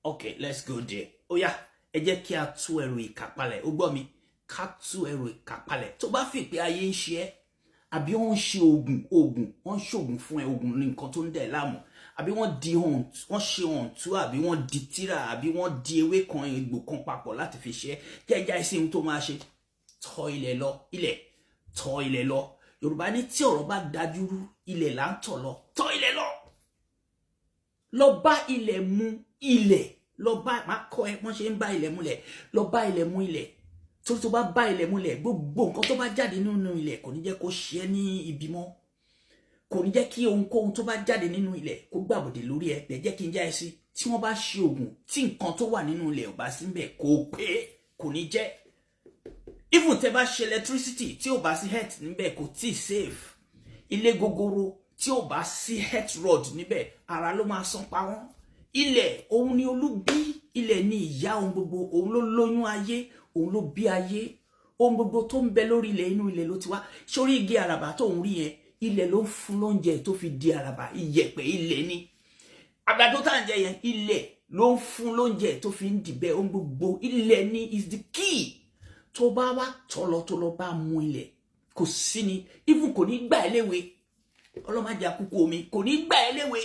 Okay, let's go there. Ó yá, ẹ jẹ́ kí a tú ẹrù ìkà palẹ̀. Ó gbọ́ mi, ká tú ẹrù ìkà palẹ̀. Tó bá fi pé ayé ń ṣe ẹ́, àbí wọ́n ń ṣe oògùn, wọ́n ń ṣoògùn fún ẹ, oògùn ní nǹkan tó ń dẹ̀ láàmú. Àbí wọ́n ṣe ọ̀ǹtú, àbí wọ́n di tírà, àbí wọ́n di ewé kan egbò kan papọ̀ láti fi ṣe ẹ́. Jẹ́jẹ́ sí ohun tó máa ṣe. Tọ́ ilẹ̀ lọ, tọ́ ilẹ̀ lọ. Yorùbá ní tí ọ̀rọ̀ bá dájúrú, ilẹ̀ là ń tọ̀ lọ. Tọ́ ilẹ̀ lọ. Lọ bá ilẹ̀ mu ilẹ̀. Lọ bá máa kọ́ ẹ wọ́n ṣe ń bá ilẹ̀ múlẹ̀. Lọ bá ilẹ̀ mu ilẹ̀. Torí tó bá bá ilẹ̀ múlẹ̀, gbogbo nǹkan tó bá jáde nínú ilẹ̀ kò ní jẹ́ kó ṣe ẹ́ ní ibi mọ́. Kò ní jẹ́ kí ohunkóhun tó bá jáde nínú ilẹ̀ kó gbàbọ̀dè lórí ẹ. Bẹ́ẹ̀ jẹ́ kí n já ẹ sí. Tí wọ́n bá ṣe oògùn tí nǹkan tó wà nínú ilẹ̀ ò bá sí ńbẹ̀ kò pé kò ní jẹ́. Even tẹ́ bá ṣe electricity tí ò bá sí heat níbẹ̀ kò tí safe. Ilé gogoro tí ò bá sí heat rod níbẹ̀ ara ló máa san pa wọ́n. Ilẹ̀ òun ni olúbí, ilẹ̀ ni ìyá ohun gbogbo, òun ló lóyún ayé, òun ló bí ayé. Ohun gbogbo tó ń bẹ lórí ilẹ̀ inú ilẹ̀ ló ti wá. Sórí igi àràbà tó ń rí yẹn, ilẹ̀ ló ń fún lóúnjẹ tó fi di àràbà. Iyẹ̀pẹ̀ ilẹ̀ ni. Àgbàdo tá ń jẹ yẹn, ilẹ̀ ló ń fún lóúnjẹ tó fi ń dìbẹ̀. Ohun gbogbo ilẹ̀ ni is the key. Tó bá wá tọ́lọ tó lọ bá mú ilẹ̀ kò sí ni. Even kò ní gbà ẹ́ léwe. Ọlọ́mọdé àkókò omi kò ní gbà ẹ́ léwe.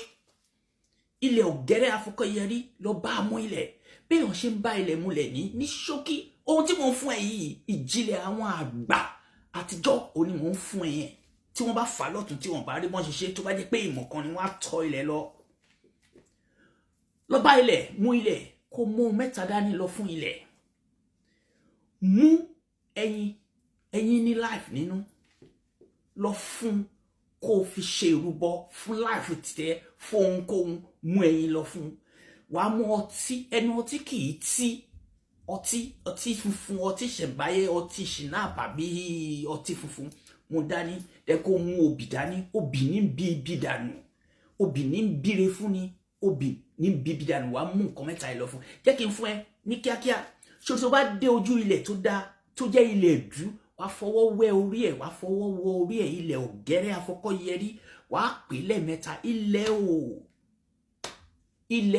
Ilẹ̀ ọ̀gẹ́rẹ́ afọkọyẹrí lọ bá mú ilẹ̀. Bí wọ́n ṣe ń bá ilẹ̀ múlẹ̀ ní ṣókí. Ohun tí mo ń fún ẹ yìí, ìjìnlẹ̀ àwọn àgbà àtijọ́ òní mo ń fún ẹ yẹn. Tí wọ́n bá fà lọ́tún tí wọ́n bá rí bọ́n ṣe ṣe tó bá jẹ́ pé ìmọ̀ kan ni wọ́n á tọ́ ilẹ̀ lọ. Lọ bá ilẹ̀, mú ilẹ̀, kó mú mẹ́ta dání lọ fún ilẹ̀. Mú ẹyin ní life nínú. Lọ fún kó fi ṣe ìrúbọ fún life títẹ fún ohunkóhun. Mú ẹyin lọ fún. Wàá mú ọtí, ẹnu ọtí kì í tí. Ọtí funfun, ọtí ṣẹ̀báyé, ọtí ṣìnáàpù àbí ọtí funfun. Mo dání, ẹ kó mú obì dání. Obì ní bí ibi dànù. Obì ní bíre fún ni. Obì ní bí ibi dànù. Wàá mú nǹkan mẹ́ta ẹ lọ fún. Jẹ́ kí n fún ẹ ní kíákíá. Ṣé tó bá dé ojú ilẹ̀ tó dáa, tó jẹ́ ilẹ̀ ìdú, wàá fọwọ́ wẹ orí ẹ̀, wàá fọwọ́ wọ orí ẹ̀, ilẹ̀ ọ̀gẹ́rẹ́ afọkọ́yẹrí. Wàá pè lẹ́ẹ̀mẹ́ta, ilẹ̀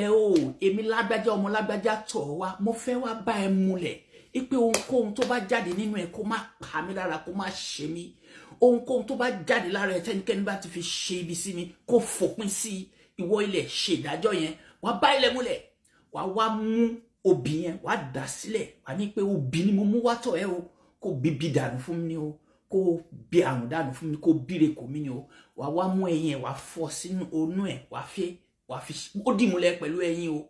o, èmi lágbájá ọmọ lágbájá tọ̀ wá, mo fẹ́ wá bá ẹ múlẹ̀. Ipe ohunkóhun tó bá jáde nínú ẹ kó má pa mí lára, kó má ṣe mí. Ohunkóhun tó bá jáde lára ẹ tẹ́nikẹ́ni bá ti fi ṣe ibi sí mi, kó fòpin sí ìwọ ilẹ̀ ṣe ìdájọ́ yẹn. Wàá bá ilẹ̀ múlẹ̀. Wàá wá mú obì yẹn, wàá dà sílẹ̀. Wàá ní pé obì ni mo mú wá tọ̀ ẹ́ o. Kó bíbí dànù fún mi ni o. Kó bí àrùn dànù fún mi, kó bíre kò mí ni o. Wàá wá mú ẹyin ẹ̀, wàá fọ́ sínú onú ẹ̀, wàá fi ó dìmúlẹ̀ pẹ̀lú ẹyin o.